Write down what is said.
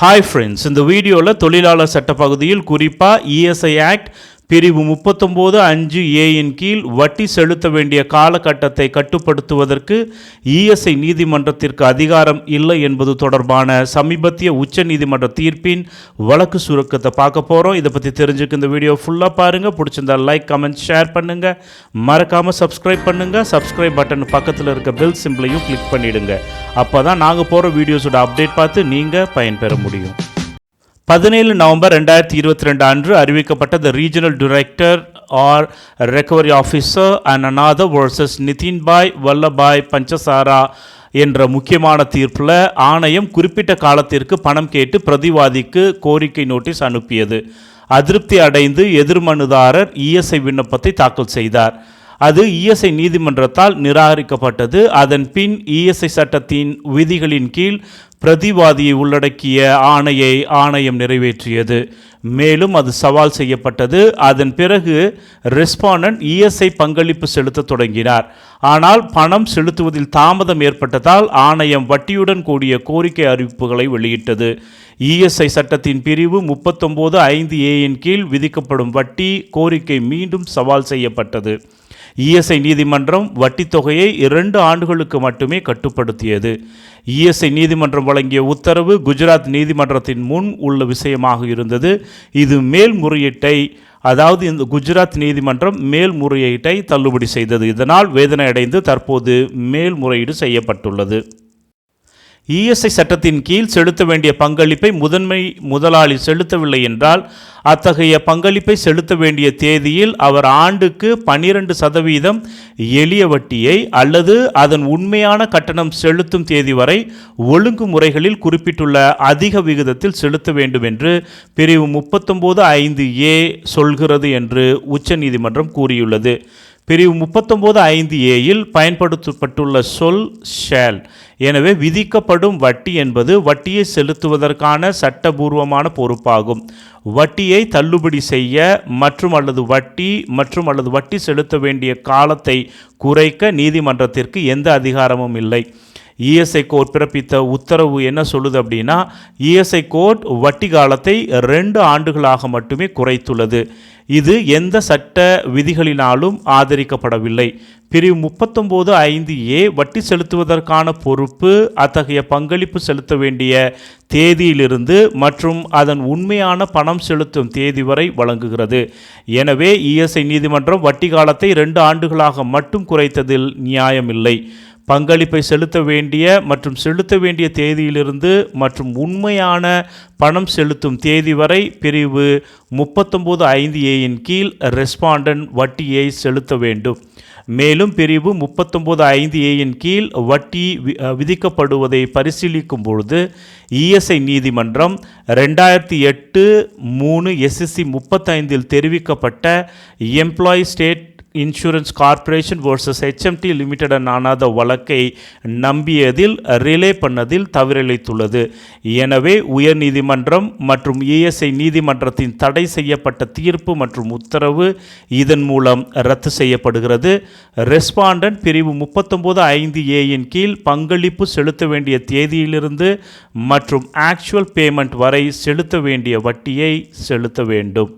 Hi friends, இந்த வீடியோவில் தொழிலாளர் சட்ட பகுதியில் குறிப்பாக ESI ஆக்ட் பிரிவு 39(5)A இன் கீழ் வட்டி செலுத்த வேண்டிய காலகட்டத்தை கட்டுப்படுத்துவதற்கு ESI நீதிமன்றத்திற்கு அதிகாரம் இல்லை என்பது தொடர்பான சமீபத்திய உச்ச நீதிமன்ற தீர்ப்பின் வழக்கு சுருக்கத்தை பார்க்க போகிறோம். இதை பற்றி தெரிஞ்சுக்க இந்த வீடியோ ஃபுல்லாக பாருங்கள். பிடிச்சிருந்தா லைக், கமெண்ட், ஷேர் பண்ணுங்கள். மறக்காமல் சப்ஸ்கிரைப் பண்ணுங்கள். சப்ஸ்கிரைப் பட்டன் பக்கத்தில் இருக்க பெல் சிம்பிளையும் கிளிக் பண்ணிவிடுங்க. அப்போ தான் நாங்கள் போகிற வீடியோஸோட அப்டேட் பார்த்து நீங்கள் பயன்பெற முடியும். 17 நவம்பர் 2022 அன்று அறிவிக்கப்பட்ட the regional director or recovery officer and another versus Nitinbhai Vallabhbhai Panchasara என்ற முக்கியமான தீர்ப்பில் ஆணையம் குறிப்பிட்ட காலத்திற்கு பணம் கேட்டு பிரதிவாதிக்கு கோரிக்கை நோட்டீஸ் அனுப்பியது. அதிருப்தி அடைந்து எதிர்மனுதாரர் ESI விண்ணப்பத்தை தாக்கல் செய்தார். அது ESI நீதிமன்றத்தால் நிராகரிக்கப்பட்டது. அதன் பின் ESI சட்டத்தின் விதிகளின் கீழ் பிரதிவாதியை உள்ளடக்கிய ஆணையை ஆணையம் நிறைவேற்றியது. மேலும் அது சவால் செய்யப்பட்டது. அதன் பிறகு ரெஸ்பாண்டன்ட் ESI பங்களிப்பு செலுத்த தொடங்கினார். ஆனால் பணம் செலுத்துவதில் தாமதம் ஏற்பட்டதால் ஆணையம் வட்டியுடன் கூடிய கோரிக்கை அறிவிப்புகளை வெளியிட்டது. ESI சட்டத்தின் பிரிவு 39(5)A இன் கீழ் விதிக்கப்படும் வட்டி கோரிக்கை மீண்டும் சவால் செய்யப்பட்டது. ESI நீதிமன்றம் வட்டி தொகையை 2 ஆண்டுகளுக்கு மட்டுமே கட்டுப்படுத்தியது. ESI நீதிமன்றம் வழங்கிய உத்தரவு குஜராத் நீதிமன்றத்தின் முன் உள்ள விஷயமாக இருந்தது. இது மேல்முறையீட்டை இந்த குஜராத் நீதிமன்றம் மேல்முறையீட்டை தள்ளுபடி செய்தது. இதனால் வேதனை அடைந்து தற்போது மேல்முறையீடு செய்யப்பட்டுள்ளது. ESI சட்டத்தின் கீழ் செலுத்த வேண்டிய பங்களிப்பை முதன்மை முதலாளி செலுத்தவில்லை என்றால் அத்தகைய பங்களிப்பை செலுத்த வேண்டிய தேதியில் அவர் ஆண்டுக்கு 12% எளிய வட்டியை அல்லது அதன் உண்மையான கட்டணம் செலுத்தும் தேதி வரை ஒழுங்குமுறைகளில் குறிப்பிட்டுள்ள அதிக விகிதத்தில் செலுத்த வேண்டும் என்று பிரிவு 39(5)A சொல்கிறது என்று உச்சநீதிமன்றம் கூறியுள்ளது. பிரிவு 39(5)A பயன்படுத்தப்பட்டுள்ள சொல் ஷேல். எனவே விதிக்கப்படும் வட்டி என்பது வட்டியை செலுத்துவதற்கான சட்டபூர்வமான பொறுப்பாகும். வட்டியை தள்ளுபடி செய்ய மற்றும் அல்லது வட்டி செலுத்த வேண்டிய காலத்தை குறைக்க நீதிமன்றத்திற்கு எந்த அதிகாரமும் இல்லை. ESI கோர்ட் பிறப்பித்த உத்தரவு என்ன சொல்லுது அப்படின்னா, ESI கோர்ட் வட்டி காலத்தை 2 ஆண்டுகளாக மட்டுமே குறைத்துள்ளது. இது எந்த சட்ட விதிகளினாலும் ஆதரிக்கப்படவில்லை. பிரிவு 39(5)A வட்டி செலுத்துவதற்கான பொறுப்பு அத்தகைய பங்களிப்பு செலுத்த வேண்டிய தேதியிலிருந்து மற்றும் அதன் உண்மையான பணம் செலுத்தும் தேதி வரை வழங்குகிறது. எனவே ESI நீதிமன்றம் வட்டி காலத்தை 2 ஆண்டுகளாக மட்டும் குறைத்ததில் நியாயமில்லை. பங்களிப்பை செலுத்த வேண்டிய தேதியிலிருந்து மற்றும் உண்மையான பணம் செலுத்தும் தேதி வரை பிரிவு 39(5)A இன் கீழ் ரெஸ்பாண்டன்ட் வட்டியை செலுத்த வேண்டும். மேலும் பிரிவு 39(5)A இன் கீழ் வட்டி விதிக்கப்படுவதை பரிசீலிக்கும் பொழுது ESI நீதிமன்றம் 2008-3 SSC 35 தெரிவிக்கப்பட்ட employee state insurance corporation versus HMT limited another வழக்கை நம்பியதில் ரிலே பண்ணதில் தவறிழைத்துள்ளது. எனவே உயர் நீதிமன்றம் மற்றும் ESI நீதிமன்றத்தின் தடை செய்யப்பட்ட தீர்ப்பு மற்றும் உத்தரவு இதன் மூலம் ரத்து செய்யப்படுகிறது. ரெஸ்பாண்டன்ட் பிரிவு 39(5)A இன் கீழ் பங்களிப்பு செலுத்த வேண்டிய தேதியிலிருந்து மற்றும் ஆக்சுவல் பேமெண்ட் வரை செலுத்த வேண்டிய வட்டியை செலுத்த வேண்டும்.